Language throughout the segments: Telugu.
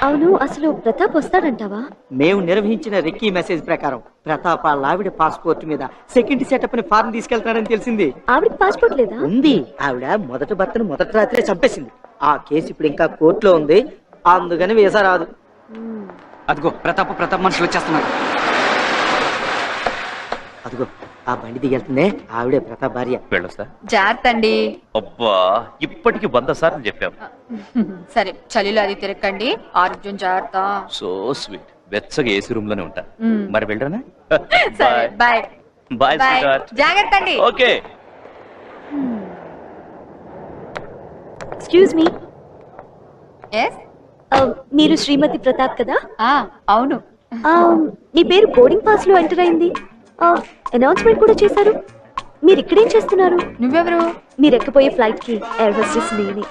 అవును, అసలు ప్రతాప్ వస్తాడంటావా? మేము నిర్వహించిన రెక్కీ మెసేజ్ ప్రకారం ప్రతాప్ ఆవిడ పాస్పోర్ట్ మీద సెకండ్ సెటప్ ని ఫారెన్ తీసుకెళ్తారని తెలిసింది. ఆవిడకి పాస్పోర్ట్ లేదా? ఉంది. ఆవిడ మొదటి భర్తను మొదటి రాత్రే చంపేసింది. ఆ కేసు ఇప్పుడు ఇంకా కోర్టులో ఉంది, అందుకని వీసా రాదు. అదిగో ప్రతాప్ మనుషులు వచ్చేస్తున్నారు. అదిగో ఆ బండి దిగెళ్తుందే, ఆవిడే ప్రతాప్ భార్య. వెళ్ళొస్తా. జాగ్రత్త అండి. అబ్బా ఇప్పటికి 100 సార్లు చెప్పాం. సరే, చలిలో అది తిరగండి, ఆరోగ్యం జాగ్రత్త. So sweet. వెచ్చగా ఏసీ రూమ్ లోనే ఉంటా. మరి వెళ్ళరానా? సరే, బాయ్ బాయ్ బాయ్. జాగ్రత్త అండి. ఓకే. Excuse me, yes. మీరు శ్రీమతి ప్రతాప్ కదా? అవును. మీ పేరు బోర్డింగ్ పాస్ లో ఎంటర్ అయింది. అనౌన్స్మెంట్ కూడా చేశారు. మీరు ఇక్కడేం చేస్తున్నారు? నువ్వెవరు? మీరు ఎక్కిపోయే ఫ్లైట్ కి ఎయిర్ హోస్టెస్ నేనే.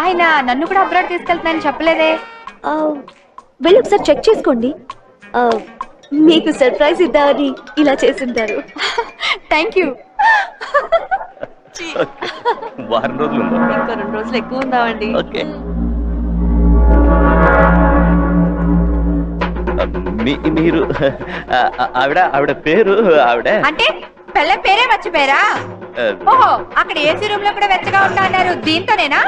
ఆయన నన్ను కూడా అబ్రాడ్ తీసుకెళ్తున్నానని చెప్పలేదే. వెళ్ళి ఒకసారి చెక్ చేసుకోండి. మీకు సర్ప్రైజ్ ఇద్దామని ఇలా చేస్తుంటారు. Thank you. వారం రోజులు ఉందా? ఇంకా 2 రోజులు ఎక్కువ ఉందామండి. ఓకే. మీరు ఆవిడ పేరు ఆవిడ అంటే పెళ్ళ పేరే మర్చిపోయారా? ఓహో, అక్కడ ఏసీ రూమ్ లో కూడా వెచ్చగా ఉంటా అన్నారు. దీంతోనేనా?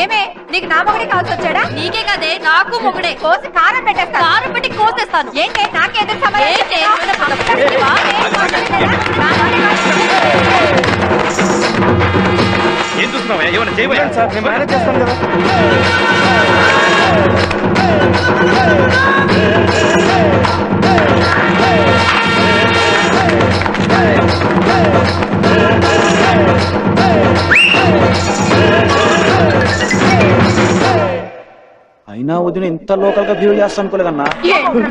ఏమే, నీకు నా మొగుడే కాల్సి వచ్చాడా? నీకే కదే, నాకు మొగుడే. కోసి కారం పెట్టేస్తాను. కారం పెట్టి కోసేస్తాను. ఏంటి నాకేదో ఏం చూస్తున్నావా? ఏమైనా చేయబోయాను సార్, మేము మేనేజ్ చేస్తాం కదా. అయినా వదిన ఇంత లోకల్ గా బిహేవ్ చేస్తా అనుకోలేదన్నా.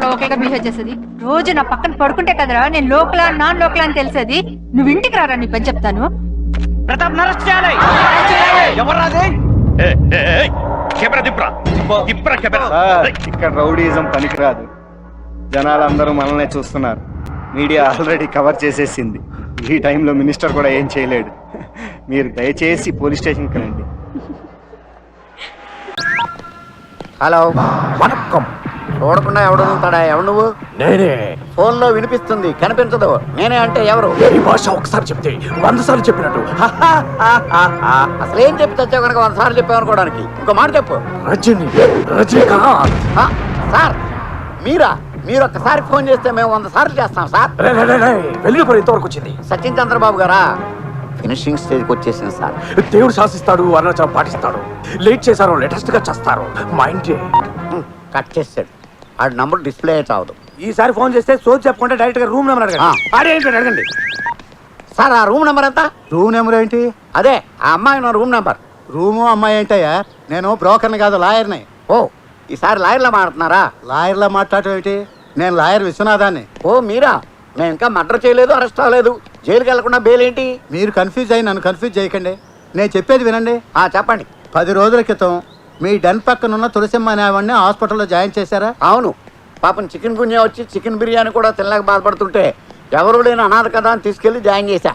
లోకల్ గా బిహేవ్ చేసేది? రోజు నా పక్కన పడుకుంటే కదరా నేను లోకలా నాన్ లోకలా అని తెలిసేది. నువ్వు ఇంటికి రారా, నీ పని చెప్తాను. ప్రతాప్ నరస్ట్ చేయాలి. ఎవరాదే? ఇక్కడ రౌడీజం పనికిరాదు. జనాలందరూ మనల్నే చూస్తున్నారు. మీడియా ఆల్రెడీ కవర్ చేసేసింది. ఈ టైంలో మినిస్టర్ కూడా ఏం చేయలేడు. మీరు దయచేసి పోలీస్ స్టేషన్కి రండి. హలో, వణక్కం. చూడకుండా ఎవడు ఉంటాడా? ఎవడు నువ్వు? నేనే. ఫోన్ లో వినిపిస్తుంది, కనిపించదు. నేనే అంటే ఎవరు? ఈ భాష ఒకసారి చెప్తే 100 సార్లు చెప్పినట్టు. అసలు ఏం చెప్పి తెచ్చావు కనుక 100 సార్లు చెప్పామనుకోవడానికి? ఇంకో మాట చెప్పు. రజనీకాంత్. సార్ మీరా? మీరు ఒక్కసారి ఫోన్ చేస్తే మేము 100 సార్లు చేస్తాం సార్. వెళ్ళిపోయి ఇంతవరకు వచ్చింది. సచిన్ చంద్రబాబు గారా? ఫినిషింగ్ స్టేజ్కి వచ్చేసింది సార్. దేవుడు శాసిస్తాడు, అరుణాచలం పాటిస్తాడు. లేట్ చేశారు, లేటెస్ట్ గా చేస్తారు. మైండ్ కట్ చేసాడు. ఆ నంబర్ డిస్ప్లే అయితే అవదు. ఈసారి ఫోన్ చేస్తే సోచ్ చెప్పకుండా డైరెక్ట్ గా రూమ్ నెంబర్ అడగండి. సార్ ఆ రూమ్ నెంబర్ ఎంత? రూమ్ నెంబర్ ఏంటి? అదే ఆ అమ్మాయి నా రూమ్ నెంబర్. రూము అమ్మాయి ఏంటయ్యా? నేను బ్రోకర్ని కాదు, లాయర్ని. ఓ, ఈసారి లాయర్లా మాట్లాడుతున్నారా? లాయర్లా మాట్లాడటం ఏంటి? నేను లాయర్ విశ్వనాథాన్ని. ఓ మీరా? నేను ఇంకా మర్డర్ చేయలేదు, అరెస్ట్ అవ్వలేదు. జైలుకి వెళ్లకుండా బెయిల్ ఏంటి? మీరు కన్ఫ్యూజ్ అయ్యి నన్ను కన్ఫ్యూజ్ చేయకండి. నేను చెప్పేది వినండి. చెప్పండి. 10 రోజుల క్రితం మీ డన్ పక్కనున్న తులసిమ్మ అనే ఆవిడ్ని హాస్పిటల్లో జాయిన్ చేశారా? అవును. పాపం చికెన్ గున్యా వచ్చి చికెన్ బిర్యానీ కూడా తినలేక బాధపడుతుంటే ఎవరు లేని అనాథ కదా అని తీసుకెళ్లి జాయిన్ చేశా.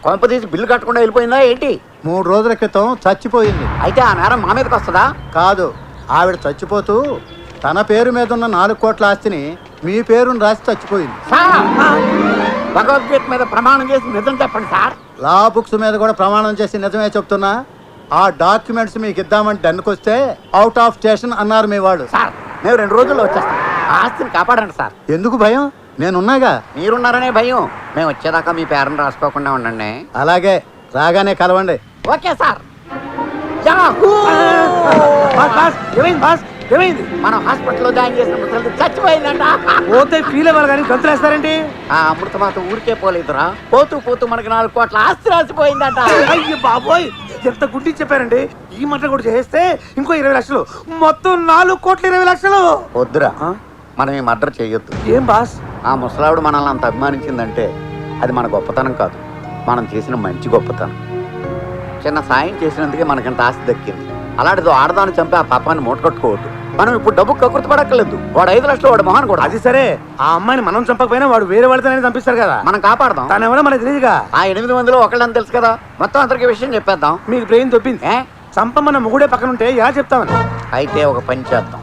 కొంప తీసి బిల్లు కట్టకుండా వెళ్ళిపోయిందా ఏంటి? 3 రోజుల క్రితం చచ్చిపోయింది. అయితే ఆ నేరం మా మీదకి వస్తుందా? కాదు, ఆవిడ చచ్చిపోతూ తన పేరు మీద ఉన్న 4 కోట్ల ఆస్తిని మీ పేరును రాసి చచ్చిపోయింది. భగవద్గీత మీద ప్రమాణం చేసి నిజం చెప్పండి సార్. లా బుక్స్ మీద కూడా ప్రమాణం చేసి నిజమే చెప్తున్నా. ఆ డాక్యుమెంట్స్ మీకు ఇద్దామని డన్నుకొస్తే అవుట్ ఆఫ్ స్టేషన్ అన్నారు మీ వాళ్ళు. సార్ మేము 2 రోజుల్లో వచ్చేస్తాం. ఆస్తిని కాపాడండి సార్. ఎందుకు భయం? నేనున్నాగా. మీరున్నారనే భయం. మేము వచ్చేదాకా మీ పేరును రాసుకోకుండా ఉండండి. అలాగే, రాగానే కలవండి. Okay sir. మనం హాస్పిటల్లో జాయిన్ చేసిన ముసలి చచ్చిపోయిందంట. పోతే ఫీల్ అవ్వాలి కానీ గంతులేస్తారండి. ఆ అమృతమాత ఊరికే పోలేదురా. పోతూ పోతూ మనకి 4 కోట్ల ఆస్తి రాసిపోయిందంట. అయ్యో బాబోయ్, ఎంత గుడ్డి చెప్పారండి. ఈ మాట కూడా చేస్తే ఇంకో 20 లక్షలు, మొత్తం 4 కోట్ల 20 లక్షలు. వద్దురా, మనం ఈ మర్డర్ చేయొద్దు. ఏం బాస్? ఆ ముసలావిడ మనల్ని అంత అభిమానించిందంటే అది మన గొప్పతనం కాదు, మనం చేసిన మంచి గొప్పతనం. చిన్న సాయం చేసినందుకే మనకింత ఆస్తి దక్కింది. అలాంటిదో ఆడదాన్ని చంపి ఆ పాపాన్ని మూటకట్టుకోవద్దు. మనం ఇప్పుడు డబ్బు కకృతి పడక్కర్లేదు. వాడు 5 లక్షలు, వాడు మొహాన్ కూడా. అది సరే, ఆ అమ్మాయిని మనం చంపకపోయినా వాడు వేరే వాళ్ళతో చంపిస్తారు కదా. మనం కాపాడదాం. తను ఎవరో మనకు తెలియదుగా. ఆ 8 మందిలో ఒకళ్ళని తెలుసు కదా. మొత్తం అందరికి విషయం చెప్పేద్దాం. మీకు బ్రెయిన్ దొబ్బింది. చంపమన్న మొగుడే పక్కన ఉంటే ఎలా చెప్తామని. అయితే ఒక పని చేద్దాం.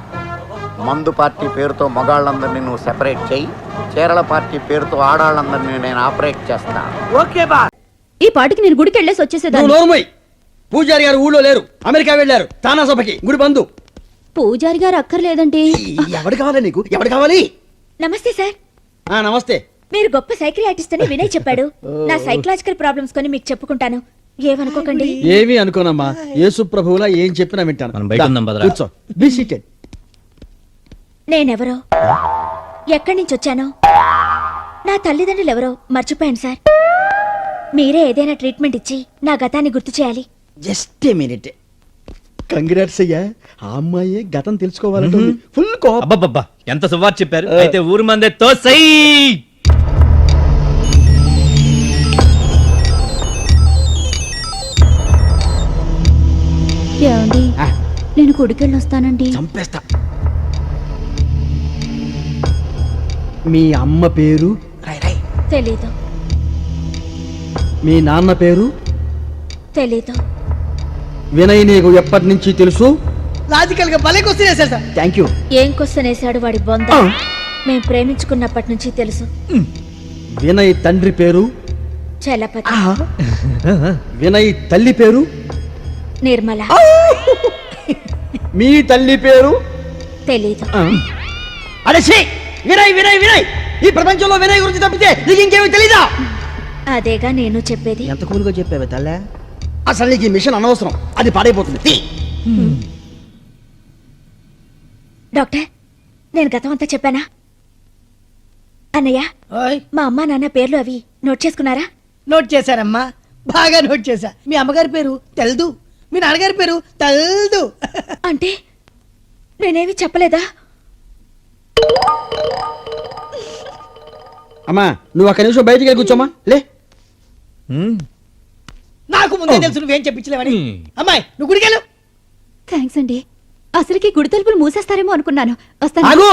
మందు పార్టీ పేరుతో మగాళ్ళందరినీ నువ్వు సెపరేట్ చెయ్యి, చీరల పార్టీ పేరుతో ఆడాళ్ళందరినీ నేను ఆపరేట్ చేస్తా. ఓకే బా. ఈ పాటికి నేను గుడికి వెళ్ళేసి వచ్చేసేదాన్ని. నోర్మోయ్, పూజారి గారు ఊళ్ళో లేరు, అమెరికా వెళ్ళారు తానా సభకి, గుడి బంధు. పూజారి గారు అక్కర్లేదండి. ఎవడు కావాలి నీకు? ఎవడు కావాలి? నమస్తే సార్. నమస్తే. మీరు గొప్ప సైకియాట్రిస్ట్ అని వినయ్ చెప్పాడు. నా సైకలాజికల్ ప్రాబ్లమ్స్ కొని మీకు చెప్పుకుంటాను, ఏమనుకోకండి. ఏమీ అనుకోనమ్మా, యేసు ప్రభువులా ఏం చెప్పినా వింటాను. మనం బయట ఉందాం భద్రా. కూర్చో, బీ సీటెడ్. నేనెవరో, ఎక్కడి నుంచి వచ్చానో, నా తల్లిదండ్రులు ఎవరో మర్చిపోయాను సార్. మీరే ఏదైనా ట్రీట్మెంట్ ఇచ్చి నా గతాన్ని గుర్తు చేయాలి. Just a minute. కంగ్రాట్స్ అయ్యా, ఆ అమ్మాయి గతం తెలుసుకోవాలంటే ఫుల్ కోపం. అబ్బబ్బబ్బా, ఎంత సువార్ చెప్పారు. అయితే ఊరు మందే తోసై. ఏమండి, నేను గుడికెళ్ళి వస్తానండి. చంపేస్తా. మీ అమ్మ పేరు? తెలీదు. మీ నాన్న పేరు? తెలీదు. వినయ్ నీకు ఎప్పటి నుంచి తెలుసు? లాజికల్ గా భలే క్వశ్చన్ వేశారు సార్. Thank you. ఏం క్వశ్చన్ వేశాడు వాడి బొంద. మేం ప్రేమించుకున్నప్పటి నుంచి తెలుసు. వినయ్ తండ్రి పేరు? చలపతి. వినయ్ తల్లి పేరు? నిర్మల. మీ తల్లి పేరు? తెలీదు. అరే ఛీ! వినయ్ వినయ్ వినయ్, ఈ ప్రపంచంలో వినయ్ గురించి తప్పితే నీకు ఇంకేమీ తెలీదా? అదేగా నేను చెప్పేది. ఎంత కూలుగా చెప్పావే తల్లే. అసలు నీకు ఈ మిషన్ అనవసరం, అది పాడైపోతుంది. తీ. డాక్టర్, నేను గతం అంతా చెప్పానా? అన్నయ్య, మా అమ్మా నాన్న పేర్లు అవి నోట్ చేసుకున్నారా? నోట్ చేశారమ్మా, బాగా నోట్ చేశా. మీ అమ్మగారి పేరు తెల్దు, మీ నాన్నగారి పేరు తెల్దు. అంటే నేనేమి చెప్పలేదా? అమ్మా, నువ్వు ఒక్క నిమిషం బయటికి వెళ్ళి కూర్చోమ్మా. లే. నాకు ముందే తెలుసు నువ్వేం చెప్పించలేవని. అమ్మాయి, నువ్వు గుడికెళ్ళు. థ్యాంక్స్ అండి. అసలుకి గుడి తలుపులు మూసేస్తారేమో అనుకున్నాను. వస్తాను. ఆగు!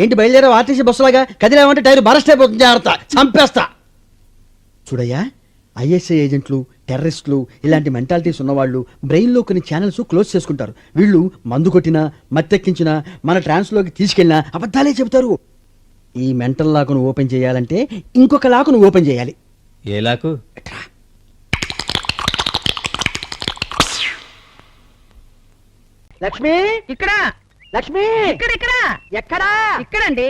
ఏంటి బయలుదేరావు ఆర్టీసీ బస్సులాగా? కదిలేమంటే టైర్ బరస్ట్ అయిపోతుంది. జాగ్రత్త, చంపేస్తా. చూడయ్యా, ఐఎస్ఐ ఏజెంట్లు, టెర్రరిస్టులు, ఇలాంటి మెంటాలిటీస్ ఉన్నవాళ్ళు బ్రెయిన్లో కొన్ని ఛానల్స్ క్లోజ్ చేసుకుంటారు. వీళ్ళు మందు కొట్టినా, మత్తెక్కించినా, మన ట్రాన్స్లోకి తీసుకెళ్ళినా అబద్ధాలే చెబుతారు. ఈ మెంటల్ లాకును ఓపెన్ చేయాలంటే ఇంకొక లాకును ఓపెన్ చేయాలి. ఏ లాకు? లక్ష్మి, ఇక్కడ లక్ష్మి, ఇక్కడ ఇక్కడ ఎక్కడా? ఇక్కడండి.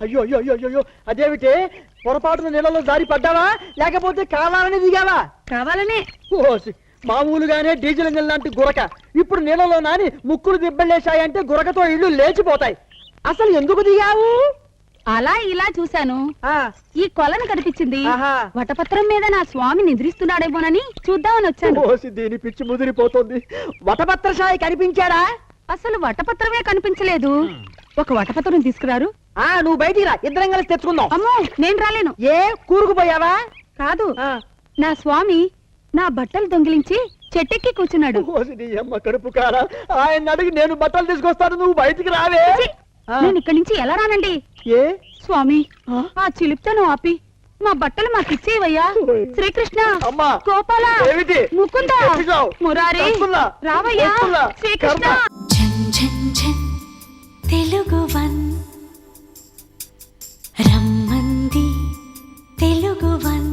అయ్యో అయ్యో అయ్యో అయ్యో, అదేమిటి? పొరపాటున నీళ్ళలో జారి పడ్డావా, లేకపోతే కావాలని దిగావా? కావాలనే. ఓసి, మామూలుగానే డీజిల్ ఇంజన్ లాంటి గురక ఇప్పుడు నీళ్ళలో నాని ముక్కులు దిబ్బలేశాయంటే గురకతో ఇళ్ళు లేచిపోతాయి. అసలు ఎందుకు దిగావు? అలా ఇలా చూశాను, ఆ, ఈ కొలను కనిపించింది. ఆహా. వటపత్రం మీద నా స్వామి నిద్రిస్తున్నాడేమోనని చూద్దామని వచ్చాను. ఓసి, దీని పిచ్చి ముదిరిపోతుంది. వటపత్రశాయి కనిపించాడా? అసలు వటపత్రమే కనిపించలేదు. ఒక వటపత్రం తీసుకురారు. నువ్వు బయటికి రా, ఇద్దరం కలిసి తెచ్చుకుందాం. అమ్మో, నేను రాలేను. ఏ కూరుకుపోయావా? కాదు, ఆ. నా స్వామి నా బట్టలు దొంగిలించి చెట్టెక్కి కూర్చున్నాడు. ఓసి, నీ అమ్మ కడుపు కారా. ఆయన అడిగి నేను బట్టలు తీసుకొస్తాను, నువ్వు బయటికి రావే. ఛీ! నేను ఇక్కడి నుంచి ఎలా రానండి? ఏ స్వామి, ఆ చిలిప్తను ఆపి మా బట్టలు మాకిచ్చేవయ్యా. శ్రీకృష్ణ, అమ్మా, గోపాల, ఏమిటి? ముకుంద, ఎత్తుకోవు. మురారి, కర్పుల్లా, రావయ్యా. కర్పుల్లా, శ్రీకృష్ణ. తెలుగువన్ రమ్మంది తెలుగువన్